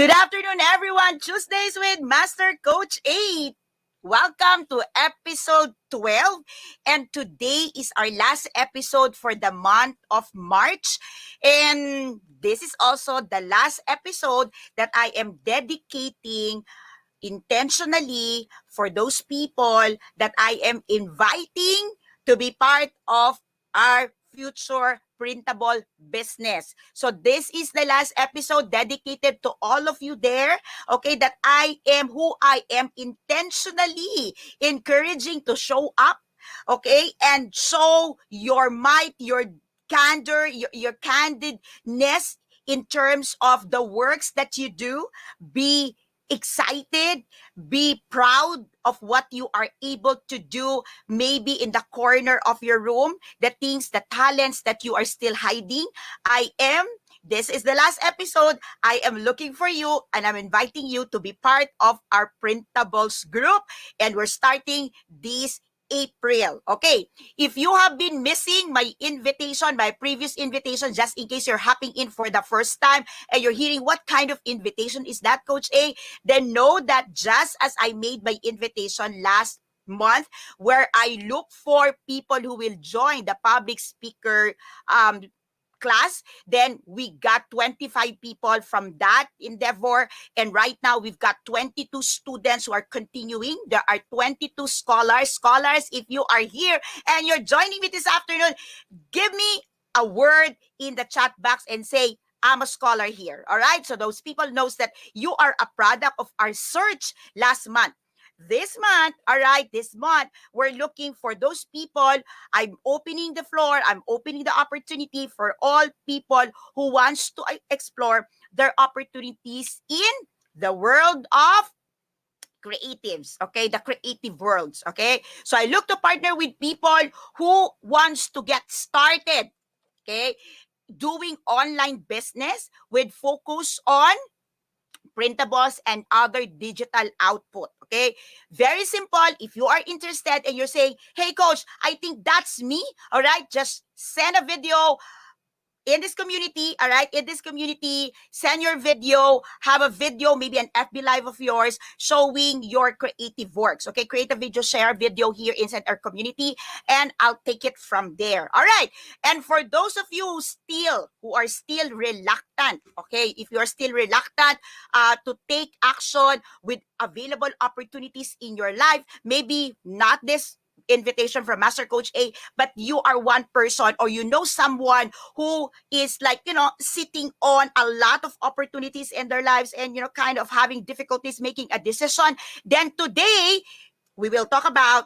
Good afternoon, everyone. Tuesdays with Master Coach 8. Welcome to episode 12. And today is our last episode for the month of March. And this is also the last episode that I am dedicating intentionally for those people that I am inviting to be part of our future printable business. So this is the last episode dedicated to all of you there, okay, that I am who I am intentionally encouraging to show up, okay, and show your might, your candor, your candidness in terms of the works that you do. Be excited, be proud of what you are able to do, maybe in the corner of your room, the things, the talents that you are still hiding. This is the last episode. I am looking for you and I'm inviting you to be part of our printables group. And we're starting this April. Okay, if you have been missing my invitation, my previous invitation, just in case you're hopping in for the first time and you're hearing what kind of invitation is that, Coach A, then know that just as I made my invitation last month, where I look for people who will join the public speaker class, then we got 25 people from that endeavor, and right now we've got 22 students who are continuing. There are 22 scholars. If you are here and you're joining me this afternoon, give me a word in the chat box and say, I'm a scholar here. All right, so those people knows that you are a product of our search last month. This month, all right, this month, we're looking for those people. I'm opening the floor. I'm opening the opportunity for all people who wants to explore their opportunities in the world of creatives, okay, the creative worlds, okay. So I look to partner with people who wants to get started, okay, doing online business with focus on printables and other digital output. Okay, very simple. If you are interested and you're saying, hey coach, I think that's me, all right, just send a video in this community, all right, in this community, send your video, have a video, maybe an FB live of yours showing your creative works, okay, create a video, share a video here inside our community, and I'll take it from there, all right. And for those of you who are still reluctant, okay, if you are still reluctant to take action with available opportunities in your life, maybe not this invitation from Master Coach A, but you are one person or you know someone who is like, sitting on a lot of opportunities in their lives and, kind of having difficulties making a decision, then today we will talk about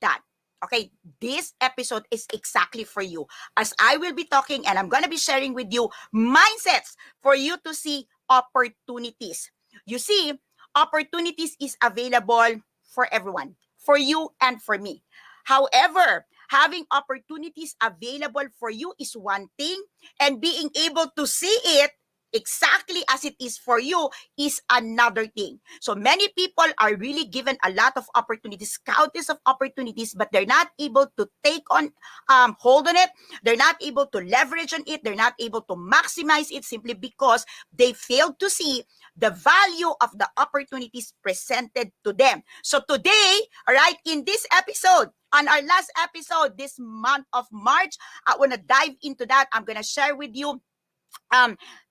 that. Okay, this episode is exactly for you, as I will be talking and I'm going to be sharing with you mindsets for you to see opportunities. You see, opportunities is available for everyone, for you and for me. However, having opportunities available for you is one thing, and being able to see it exactly as it is for you is another thing. So many people are really given a lot of opportunities, countless of opportunities, but they're not able to take on, hold on it. They're not able to leverage on it. They're not able to maximize it simply because they failed to see the value of the opportunities presented to them. So today, all right, in this episode, on our last episode this month of March, I want to dive into that. I'm going to share with you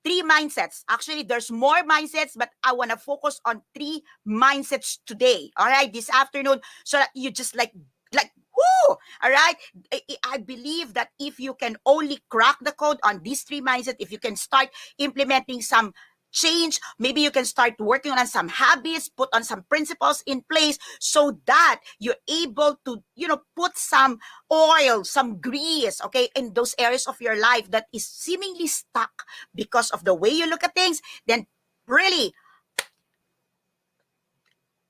three mindsets. Actually, there's more mindsets, but I want to focus on three mindsets today. All right, this afternoon, so that you just like whoo, all right. I believe that if you can only crack the code on these three mindsets, if you can start implementing some change, maybe you can start working on some habits, put on some principles in place so that you're able to, put some oil, some grease, okay, in those areas of your life that is seemingly stuck because of the way you look at things. Then really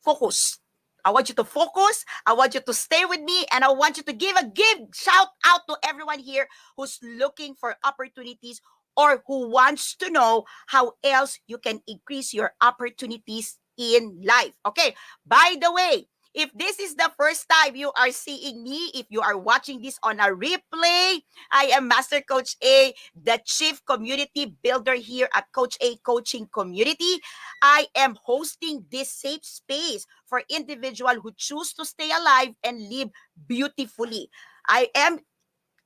focus. I want you to focus. I want you to stay with me, and I want you to give shout out to everyone here who's looking for opportunities or who wants to know how else you can increase your opportunities in life. Okay, by the way, If this is the first time you are seeing me, if you are watching this on a replay, I am Master Coach A, the Chief Community Builder here at Coach A Coaching Community. I am hosting this safe space for individuals who choose to stay alive and live beautifully. I am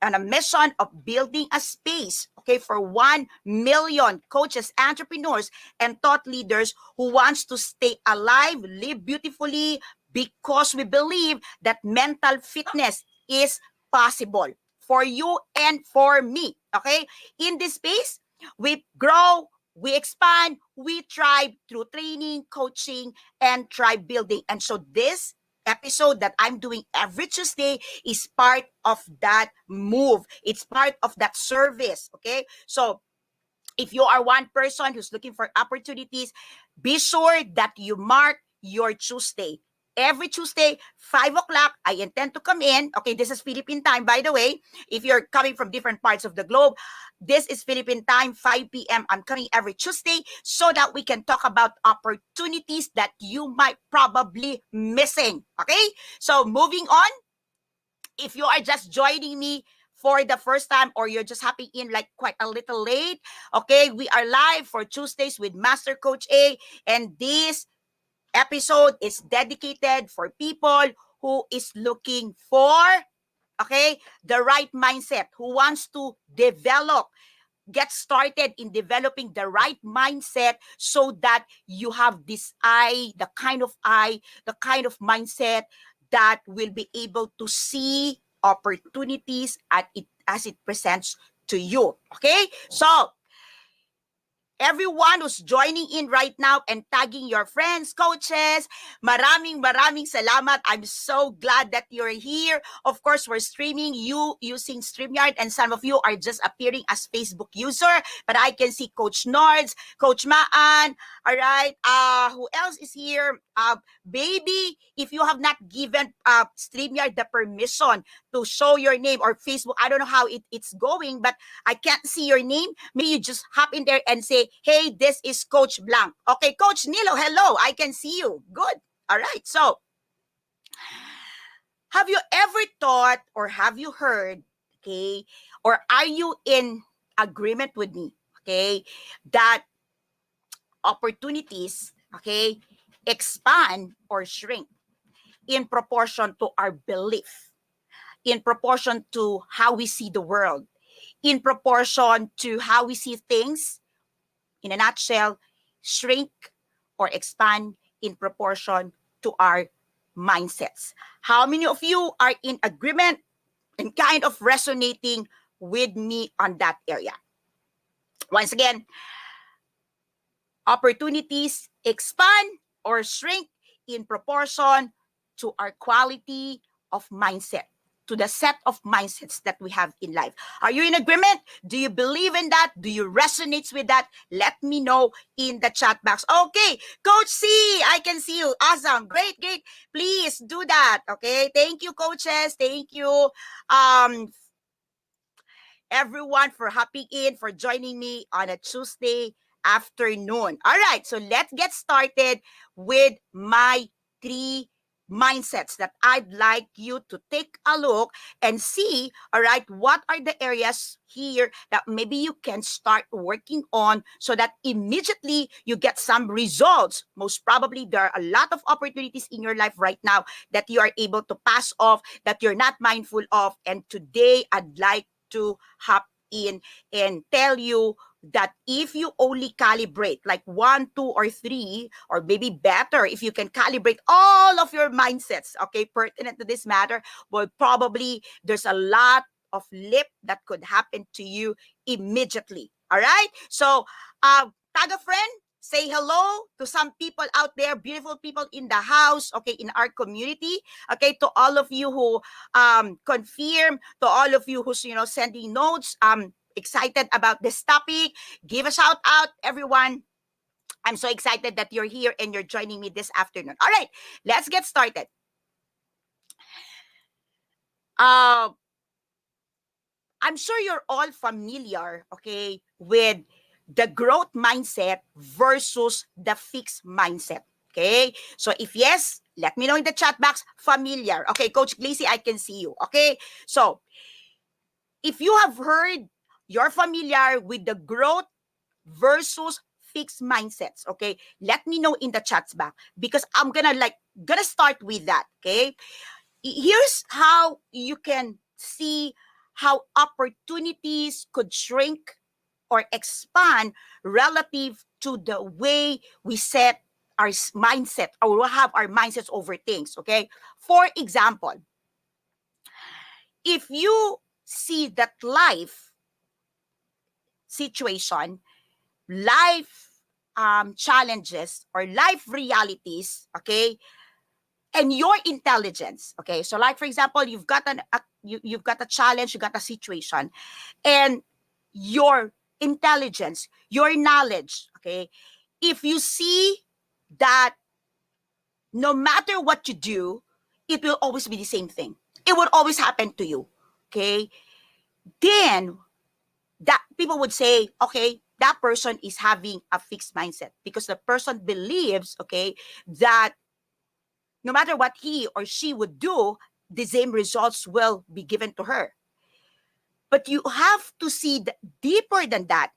on a mission of building a space, okay, for 1 million coaches, entrepreneurs, and thought leaders who wants to stay alive, live beautifully, because we believe that mental fitness is possible for you and for me, okay? In this space, we grow, we expand, we thrive through training, coaching, and tribe building. And so this episode that I'm doing every Tuesday is part of that move. It's part of that service, okay? So if you are one person who's looking for opportunities, be sure that you mark your Tuesday. Every Tuesday, 5 o'clock, I intend to come in. Okay, this is Philippine time, by the way. If you're coming from different parts of the globe, this is Philippine time, 5 p.m. I'm coming every Tuesday so that we can talk about opportunities that you might probably missing. Okay, so moving on. If you are just joining me for the first time or you're just hopping in like quite a little late, okay, we are live for Tuesdays with Master Coach A, and this episode is dedicated for people who is looking for, okay, the right mindset, who wants to get started in developing the right mindset so that you have this the kind of mindset that will be able to see opportunities as it presents to you. Okay? So, everyone who's joining in right now and tagging your friends, coaches, maraming salamat. I'm so glad that you're here. Of course, we're streaming you using StreamYard, and some of you are just appearing as Facebook user, but I can see Coach Nords, Coach Maan, all right? Who else is here? Baby, if you have not given StreamYard the permission to show your name, or Facebook, I don't know how it's going, but I can't see your name. Maybe you just hop in there and say, hey, this is Coach Blanc. Okay, Coach Nilo, hello. I can see you. Good. All right. So, have you ever thought or have you heard, okay, or are you in agreement with me, okay, that opportunities, okay, expand or shrink in proportion to our belief, in proportion to how we see the world, in proportion to how we see things? In a nutshell, shrink or expand in proportion to our mindsets. How many of you are in agreement and kind of resonating with me on that area? Once again, opportunities expand or shrink in proportion to our quality of mindset, to the set of mindsets that we have in life. Are you in agreement? Do you believe in that? Do you resonate with that? Let me know in the chat box. Okay, Coach C, I can see you. Awesome. Great. Please do that. Okay, thank you, coaches. Thank you, everyone, for hopping in, for joining me on a Tuesday afternoon. All right, so let's get started with my 3 mindsets that I'd like you to take a look and see, all right, what are the areas here that maybe you can start working on so that immediately you get some results. Most probably, there are a lot of opportunities in your life right now that you are able to pass off, that you're not mindful of. And today, I'd like to hop in and tell you that if you only calibrate like 1, 2, or 3, or maybe better, if you can calibrate all of your mindsets, okay, pertinent to this matter, well, probably there's a lot of leap that could happen to you immediately. All right? So, tag a friend, say hello to some people out there, beautiful people in the house, okay, in our community, okay, to all of you who confirm, to all of you who's, sending notes, excited about this topic. Give a shout out, everyone. I'm so excited that you're here and you're joining me this afternoon. All right, let's get started. I'm sure you're all familiar, okay, with the growth mindset versus the fixed mindset. Okay, so if yes, Let me know in the chat box, familiar. Okay, Coach Glacy, I can see you. Okay, so if you have heard, you're familiar with the growth versus fixed mindsets. Okay, let me know in the chats box because I'm gonna start with that. Okay, here's how you can see how opportunities could shrink or expand relative to the way we set our mindset or we have our mindsets over things. Okay, for example, if you see that life situation, life challenges or life realities, okay, and your intelligence, okay, so like for example, you've got a challenge, you got a situation, and your intelligence, your knowledge, okay, if you see that no matter what you do, it will always be the same thing, it will always happen to you, okay, then that people would say, okay, that person is having a fixed mindset because the person believes, okay, that no matter what he or she would do, the same results will be given to her. But you have to see deeper than that.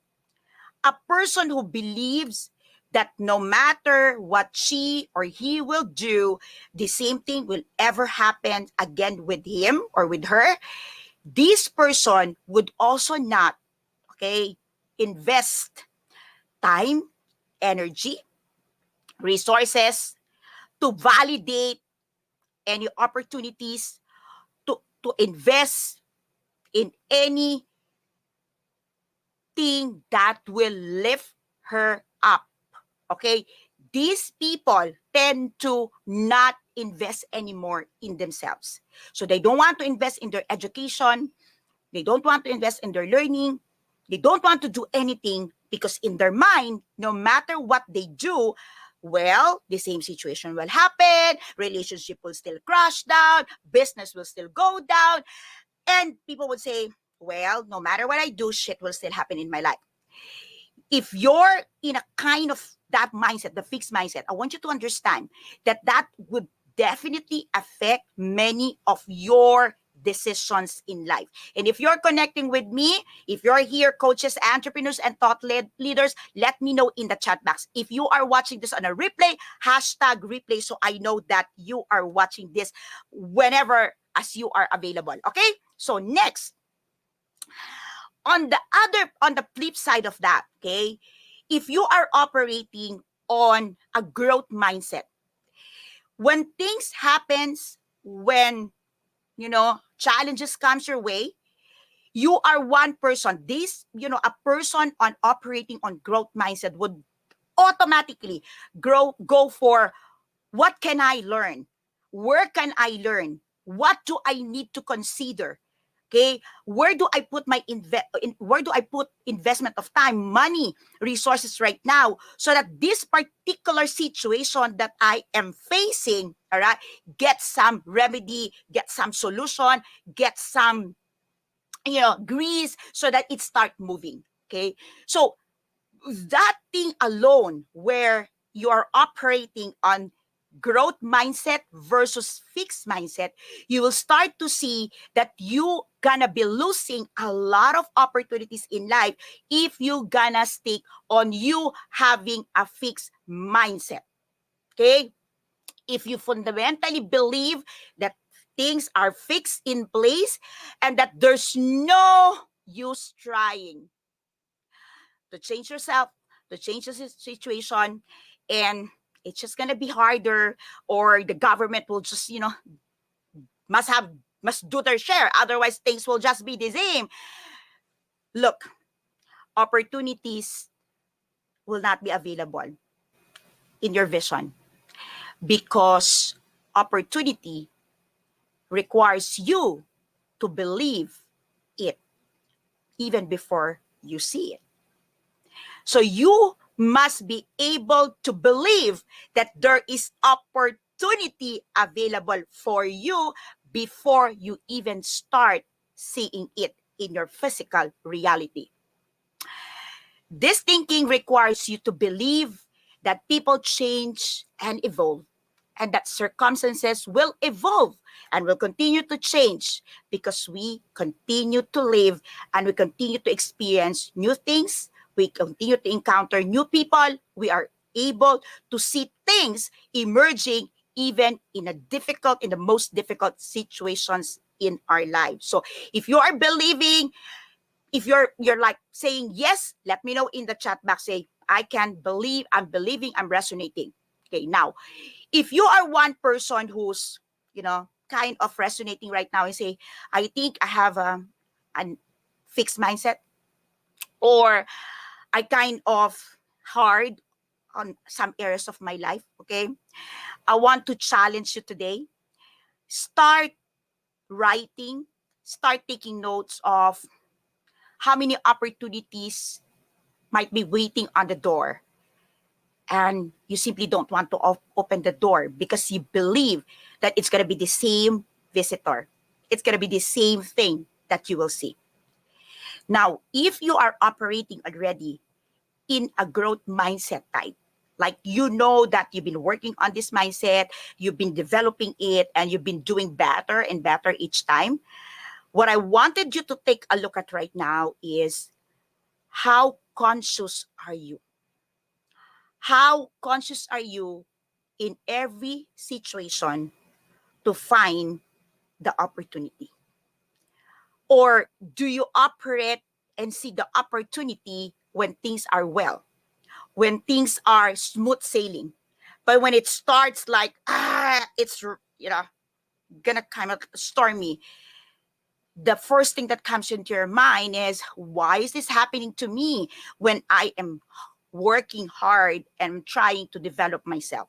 A person who believes that no matter what she or he will do, the same thing will ever happen again with him or with her, this person would also not, okay, invest time, energy, resources to validate any opportunities to invest in anything that will lift her up. Okay? These people tend to not invest anymore in themselves. So they don't want to invest in their education. They don't want to invest in their learning. They don't want to do anything because in their mind, no matter what they do, well, the same situation will happen. Relationship will still crash down. Business will still go down. And people would say, well, no matter what I do, shit will still happen in my life. If you're in a kind of that mindset, the fixed mindset, I want you to understand that that would definitely affect many of your decisions in life. And if you're connecting with me, if you're here, coaches, entrepreneurs, and thought leaders, let me know in the chat box. If you are watching this on a replay, hashtag replay, so I know that you are watching this whenever as you are available. Okay? So next, on the flip side of that, okay, if you are operating on a growth mindset, when things happens, when challenges comes your way, you are one person. A person on operating on growth mindset would automatically go for, what can I learn, where can I learn, what do I need to consider. Okay, where do I put where do I put investment of time, money, resources right now, so that this particular situation that I am facing, all right, get some remedy, get some solution, get some grease so that it start moving. Okay, so that thing alone where you are operating on growth mindset versus fixed mindset, you will start to see that you gonna be losing a lot of opportunities in life if you gonna stick on you having a fixed mindset. Okay, if you fundamentally believe that things are fixed in place and that there's no use trying to change yourself, to change the situation, and it's just gonna be harder, or the government will just, must do their share. Otherwise, things will just be the same. Look, opportunities will not be available in your vision because opportunity requires you to believe it even before you see it. So you must be able to believe that there is opportunity available for you before you even start seeing it in your physical reality. This thinking requires you to believe that people change and evolve. and that circumstances will evolve and will continue to change because we continue to live and we continue to experience new things. We continue to encounter new people. We are able to see things emerging even in the most difficult situations in our lives. So if you are believing, if you're like saying yes, let me know in the chat box. Say, I can believe, I'm believing, I'm resonating. Okay, now, if you are one person who's, kind of resonating right now and say, I think I have a fixed mindset, or I kind of hard on some areas of my life, okay? I want to challenge you today. Start writing, start taking notes of how many opportunities might be waiting on the door. And you simply don't want to open the door because you believe that it's going to be the same visitor. It's going to be the same thing that you will see. Now, if you are operating already in a growth mindset type, like you know that you've been working on this mindset, you've been developing it, and you've been doing better and better each time, what I wanted you to take a look at right now is how conscious are you? How conscious are you in every situation to find the opportunity? Or do you operate and see the opportunity when things are well, when things are smooth sailing? But when it starts like, it's, gonna kind of stormy, the first thing that comes into your mind is, why is this happening to me when I am working hard and trying to develop myself?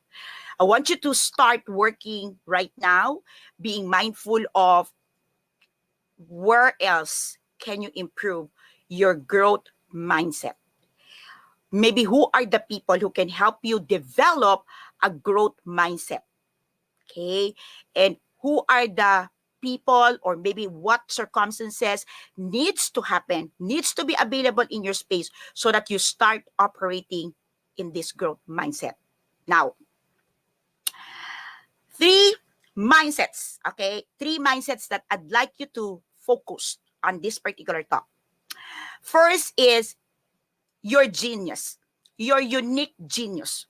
I want you to start working right now, being mindful of where else can you improve your growth mindset. Maybe who are the people who can help you develop a growth mindset, okay? And who are the people, or maybe what circumstances needs to happen, needs to be available in your space so that you start operating in this growth mindset. Now, three mindsets, okay? Three mindsets that I'd like you to focus on this particular talk. First is your genius, your unique genius.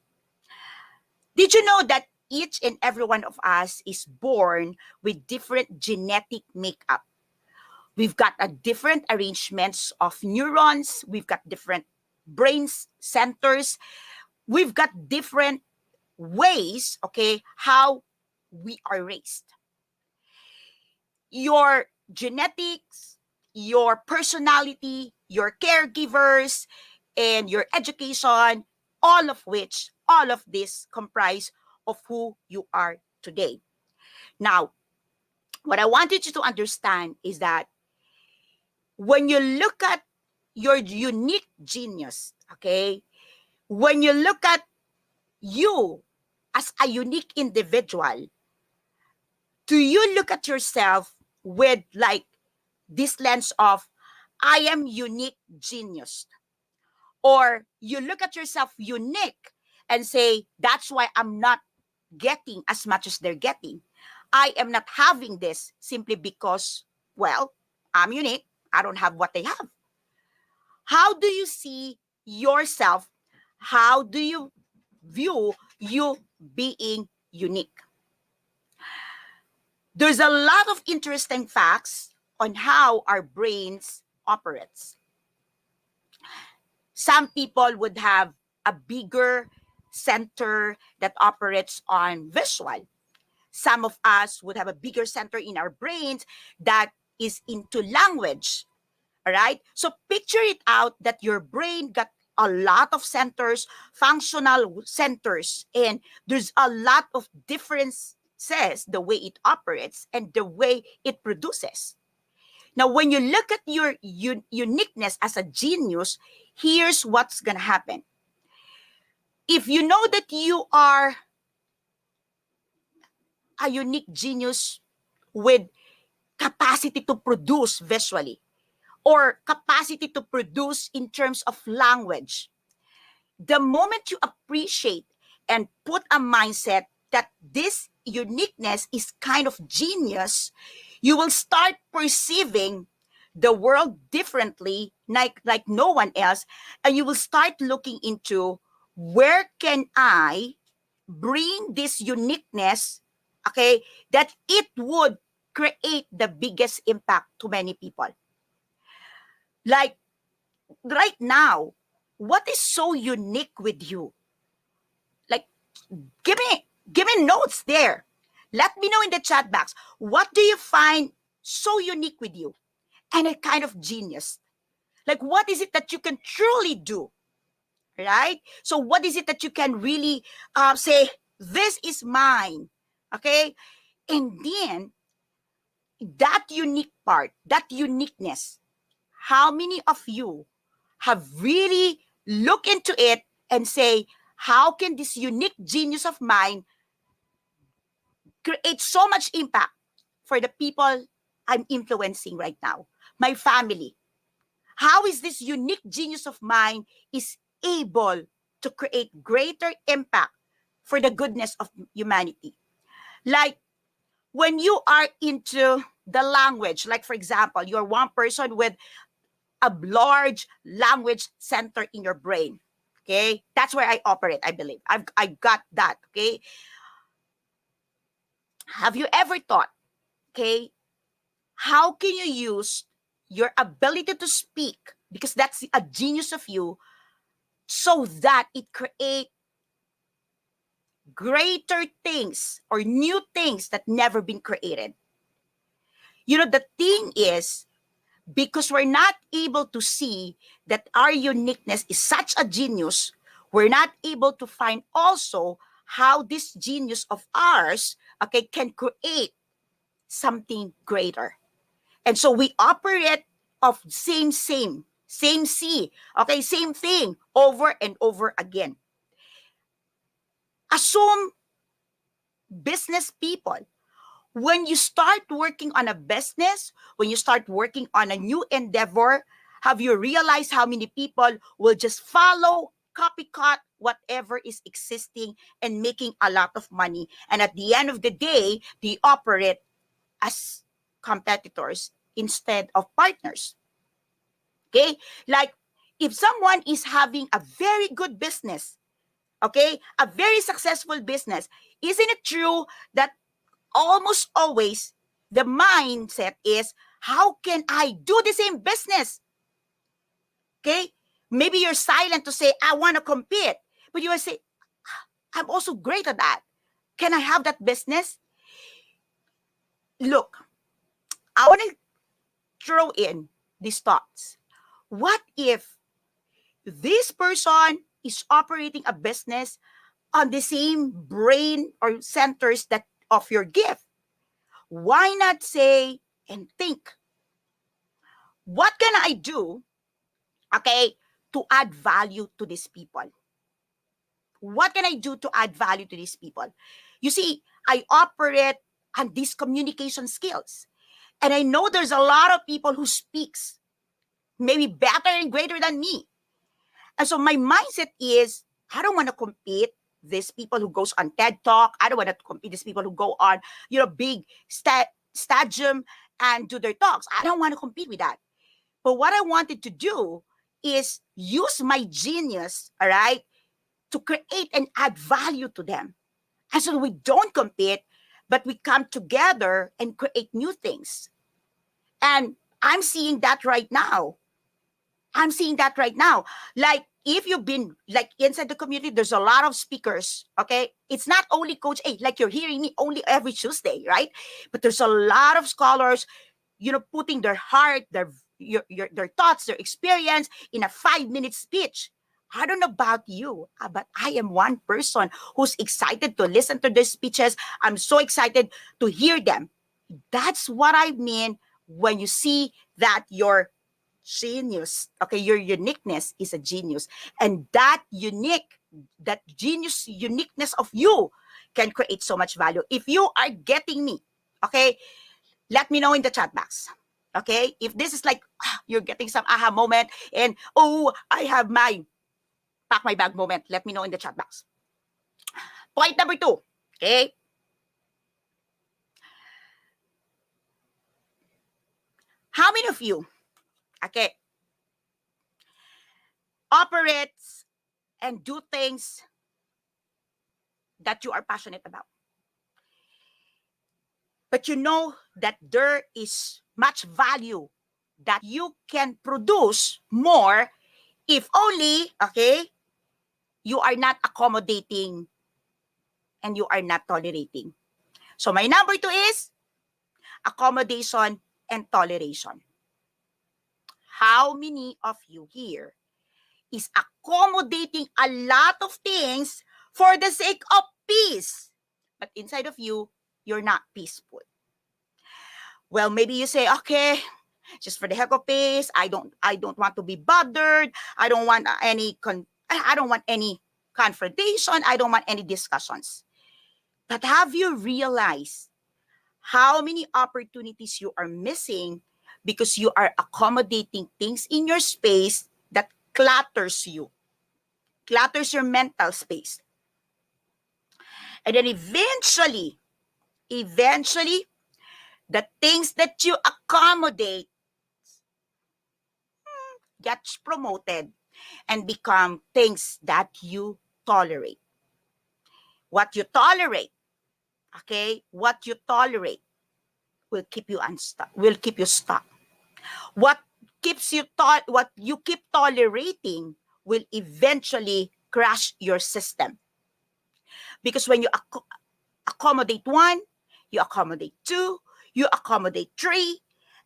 Did you know that each and every one of us is born with different genetic makeup? We've got a different arrangements of neurons. We've got different brain centers. We've got different ways, okay, how we are raised. Your genetics, your personality, your caregivers, and your education, all of this comprise of who you are today. Now, what I wanted you to understand is that when you look at your unique genius, okay, when you look at you as a unique individual, do you look at yourself with like this lens of, I am unique genius? Or you look at yourself unique and say, that's why I'm not getting as much as they're getting. I am not having this simply because, well, I'm unique. I don't have what they have. How do you see yourself? How do you view you being unique? There's a lot of interesting facts on how our brains operates. Some people would have a bigger center that operates on visual. Some of us would have a bigger center in our brains that is into language. All right? So picture it out that your brain got a lot of centers, functional centers, and there's a lot of differences the way it operates and the way it produces. Now, when you look at your uniqueness as a genius, here's what's going to happen. If you know that you are a unique genius with capacity to produce visually or capacity to produce in terms of language, the moment you appreciate and put a mindset that this uniqueness is kind of genius, you will start perceiving the world differently, like no one else, and you will start looking into where can I bring this uniqueness, okay, that it would create the biggest impact to many people. Like right now, what is so unique with you? Like, give me notes there. Let me know in the chat box. What do you find so unique with you? And a kind of genius. Like, what is it that you can truly do? Right? So, what is it that you can really say, this is mine? Okay? And then, that unique part, that uniqueness, how many of you have really looked into it and say, how can this unique genius of mine create so much impact for the people I'm influencing right now, my family? How is this unique genius of mine is able to create greater impact for the goodness of humanity? Like when you are into the language, like for example, you're one person with a large language center in your brain. Okay, that's where I operate. I believe I got that. Okay, have you ever thought, okay, how can you use your ability to speak, because that's a genius of you, so that it create greater things or new things that never been created? You know, the thing is, because we're not able to see that our uniqueness is such a genius, we're not able to find also how this genius of ours, okay, can create something greater. And so we operate of same, C, okay, same thing over and over again. Assume business people. When you start working on a business, when you start working on a new endeavor, have you realized how many people will just follow, copycat whatever is existing and making a lot of money? And at the end of the day, they operate as competitors instead of partners. Okay? Like if someone is having a very good business, okay, a very successful business, isn't it true that almost always the mindset is, how can I do the same business? Okay? Maybe you're silent to say, I want to compete. But you will say, I'm also great at that. Can I have that business? Look, I want to throw in these thoughts. What if this person is operating a business on the same brain or centers that of your gift? Why not say and think, what can I do, okay, to add value to these people? What can I do to add value to these people? You see, I operate on these communication skills. And I know there's a lot of people who speaks maybe better and greater than me. And so my mindset is, I don't want to compete these people who goes on TED Talk. I don't want to compete these people who go on, big stadium and do their talks. I don't want to compete with that. But what I wanted to do is use my genius, all right, to create and add value to them. And so we don't compete, but we come together and create new things. And I'm seeing that right now. Like if you've been like inside the community, there's a lot of speakers. Okay. It's not only Coach A, like you're hearing me only every Tuesday, right? But there's a lot of scholars, putting their heart, their thoughts, their experience in a 5-minute speech. I don't know about you, but I am one person who's excited to listen to their speeches. I'm so excited to hear them. That's what I mean when you see that your genius, okay, your uniqueness is a genius. And that genius uniqueness of you can create so much value. If you are getting me, okay, let me know in the chat box. Okay, if this is like you're getting some aha moment and I have my pack my bag moment, let me know in the chat box. Point number 2. Okay? How many of you, okay, operates and do things that you are passionate about? But you know that there is much value that you can produce more if only, okay, you are not accommodating and you are not tolerating. So my number 2 is accommodation and toleration. How many of you here is accommodating a lot of things for the sake of peace, but inside of you, you're not peaceful? Well, maybe you say, okay, just for the heck of peace, I don't want to be bothered. I don't want I don't want any confrontation. I don't want any discussions. But have you realized how many opportunities you are missing because you are accommodating things in your space that clutters you, clutters your mental space? And then eventually, the things that you accommodate gets promoted and become things that you tolerate. What you tolerate, okay, what you tolerate will keep you unstuck, will keep you stuck. What what you keep tolerating will eventually crash your system. Because when you accommodate one, you accommodate two, you accommodate three,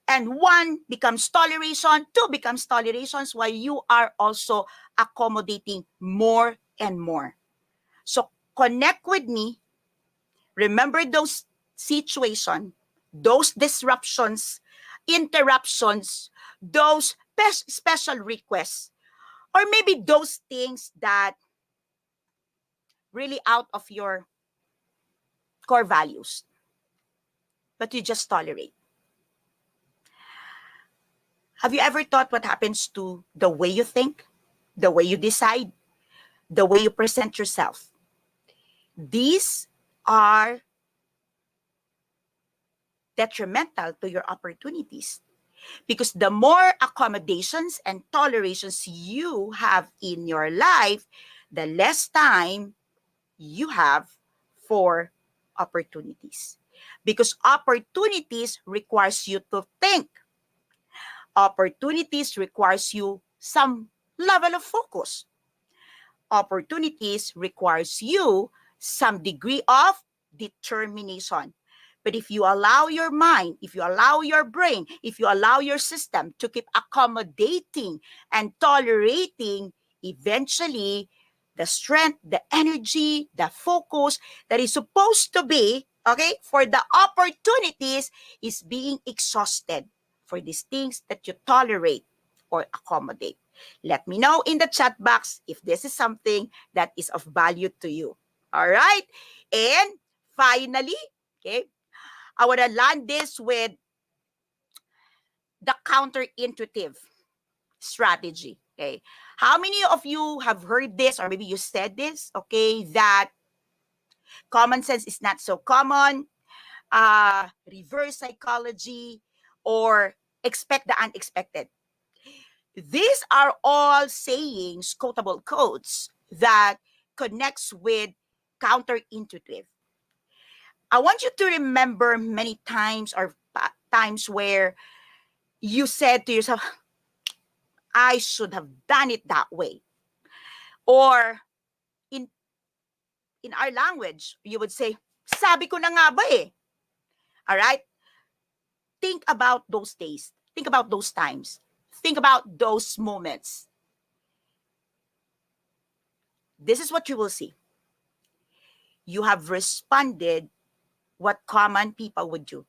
and one becomes toleration, two becomes tolerations, while you are also accommodating more and more. So connect with me. Remember those situations, those disruptions, interruptions, those special requests, or maybe those things that really out of your core values, but you just tolerate. Have you ever thought what happens to the way you think, the way you decide, the way you present yourself? These are detrimental to your opportunities. Because the more accommodations and tolerations you have in your life, the less time you have for opportunities. Because opportunities requires you to think. Opportunities requires you some level of focus. Opportunities requires you some degree of determination. But if you allow your mind, if you allow your brain, if you allow your system to keep accommodating and tolerating, eventually the strength, the energy, the focus that is supposed to be, okay, for the opportunities is being exhausted for these things that you tolerate or accommodate. Let me know in the chat box if this is something that is of value to you. All right? And finally, okay, I want to land this with the counterintuitive strategy. Okay. How many of you have heard this, or maybe you said this, okay, that common sense is not so common, reverse psychology, or expect the unexpected? These are all sayings, quotable quotes that connects with counterintuitive. I want you to remember many times or times where you said to yourself, I should have done it that way. Or in in our language, you would say, sabi ko na nga ba eh. All right? Think about those days. Think about those times. Think about those moments. This is what you will see. You have responded what common people would do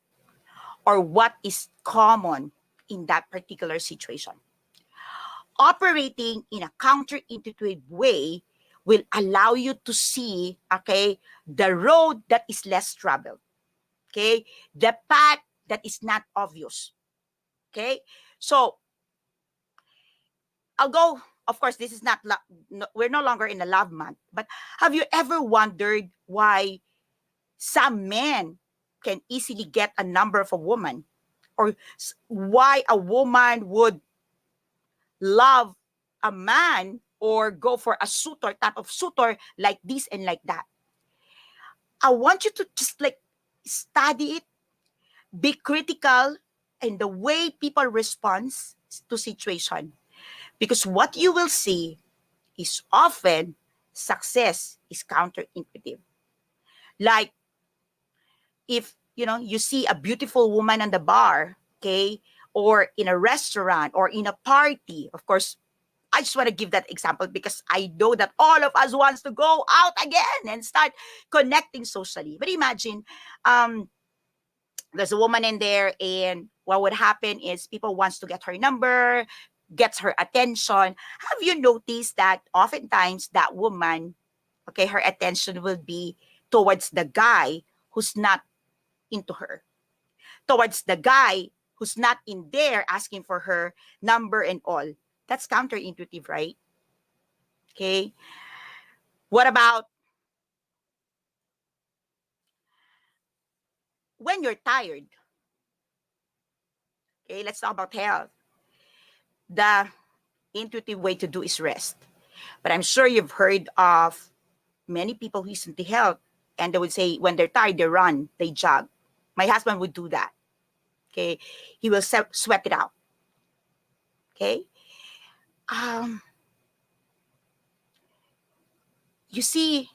or what is common in that particular situation. Operating in a counterintuitive way will allow you to see, okay, the road that is less traveled, okay, the path that is not obvious, okay. So I'll go. Of course, this is not. We're no longer in a love month. But have you ever wondered why some men can easily get a number of a woman, or why a woman would love a man or go for a suitor, type of suitor like this and like that. I want you to just like study it, be critical in the way people respond to situation. Because what you will see is often success is counterintuitive. Like if you see a beautiful woman on the bar, okay, or in a restaurant or in a party, of course, I just want to give that example because I know that all of us wants to go out again and start connecting socially. But imagine, there's a woman in there, and what would happen is people wants to get her number, gets her attention. Have you noticed that oftentimes that woman, okay, her attention will be towards the guy who's not into her, towards the guy who's not in there asking for her number and all. That's counterintuitive, right? Okay. What about when you're tired? Okay, let's talk about health. The intuitive way to do is rest. But I'm sure you've heard of many people who recently health, and they would say when they're tired, they run, they jog. My husband would do that. Okay. He will sweat it out. Okay. Um, you see,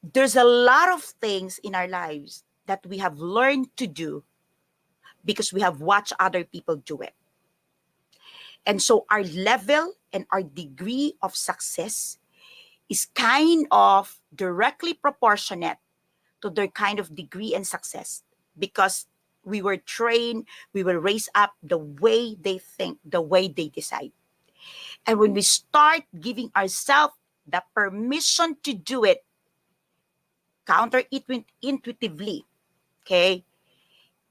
there's a lot of things in our lives that we have learned to do because we have watched other people do it. And so our level and our degree of success is kind of directly proportionate to their kind of degree and success, because we were trained, we were raised up the way they think, the way they decide. And when we start giving ourselves the permission to do it counterintuitively, okay,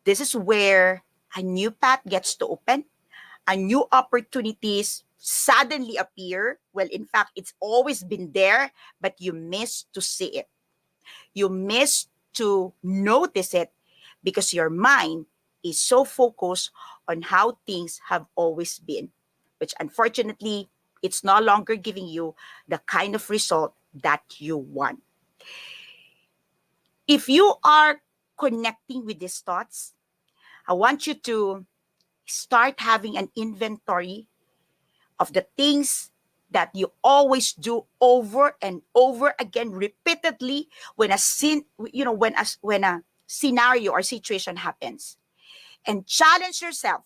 this is where a new path gets to open, a new opportunities suddenly appear. Well, in fact, it's always been there, but you miss to see it. You miss to notice it because your mind is so focused on how things have always been, which unfortunately, it's no longer giving you the kind of result that you want. If you are connecting with these thoughts, I want you to start having an inventory of the things that you always do over and over again repeatedly when a scenario or situation happens, and challenge yourself.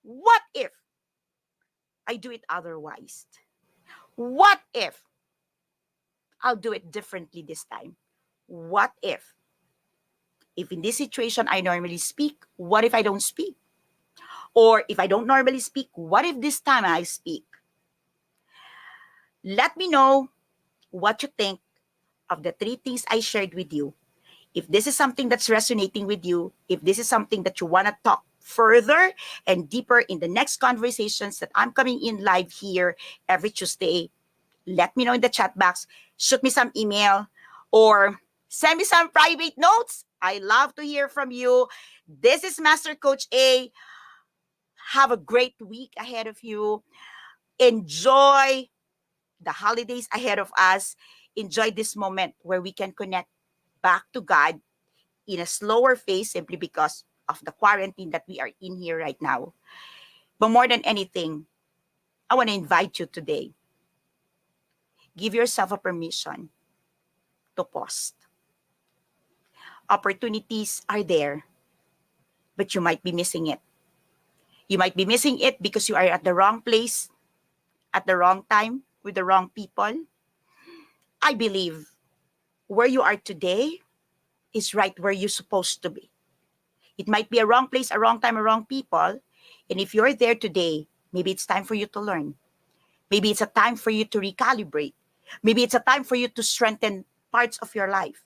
What if I do it otherwise? What if I'll do it differently this time? What if in this situation I normally speak, what if I don't speak? Or if I don't normally speak, what if this time I speak? Let me know what you think of the three things I shared with you. If this is something that's resonating with you, if this is something that you want to talk further and deeper in the next conversations that I'm coming in live here every Tuesday, let me know in the chat box. Shoot me some email or send me some private notes. I love to hear from you. This is Master Coach A. Have a great week ahead of you. Enjoy the holidays ahead of us. Enjoy this moment where we can connect back to God in a slower pace simply because of the quarantine that we are in here right now. But more than anything, I want to invite you today. Give yourself a permission to pause. Opportunities are there, but you might be missing it. You might be missing it because you are at the wrong place, at the wrong time, with the wrong people. I believe where you are today is right where you're supposed to be. It might be a wrong place, a wrong time, a wrong people. And if you're there today, maybe it's time for you to learn. Maybe it's a time for you to recalibrate. Maybe it's a time for you to strengthen parts of your life.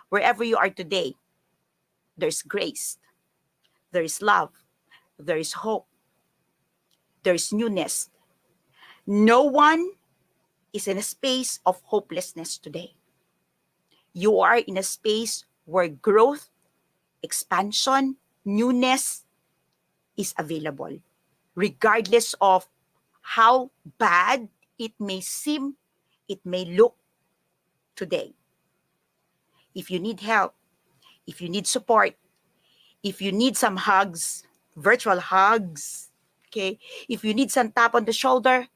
Wherever you are today, there's grace, there is love, there is hope, there is newness. No one is in a space of hopelessness today. you are in a space where growth, expansion, newness is available, regardless of how bad it may seem, it may look today. If you need help, if you need support, if you need some hugs, virtual hugs, okay, if you need some tap on the shoulder,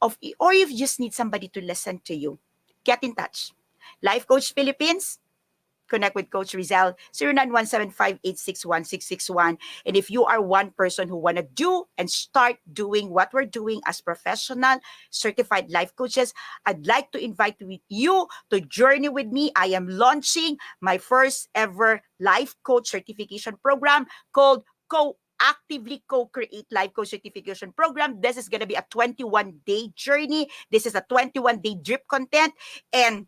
or if you just need somebody to listen to you, get in touch. Life Coach Philippines, connect with Coach Rizal, 0917586161. And if you are one person who want to do and start doing what we're doing as professional, certified life coaches, I'd like to invite you to journey with me. I am launching my first ever life coach certification program called Actively Co-Create Life Coach Certification Program. This is going to be a 21-day journey. This is a 21-day drip content. And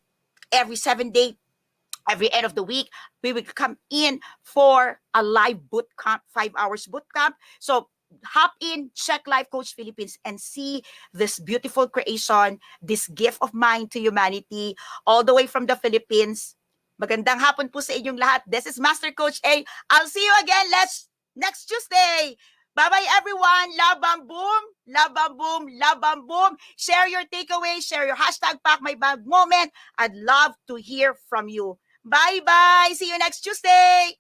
every 7 day, every end of the week, we will come in for a live boot camp, 5 hours boot camp. So hop in, check Life Coach Philippines and see this beautiful creation, this gift of mine to humanity, all the way from the Philippines. Magandang hapon po sa inyong lahat. This is Master Coach A. I'll see you again next Tuesday. Bye-bye, everyone. Love and boom. Love and boom. Love and boom. Share your takeaway. Share your hashtag Pack My Bag moment. I'd love to hear from you. Bye-bye. See you next Tuesday.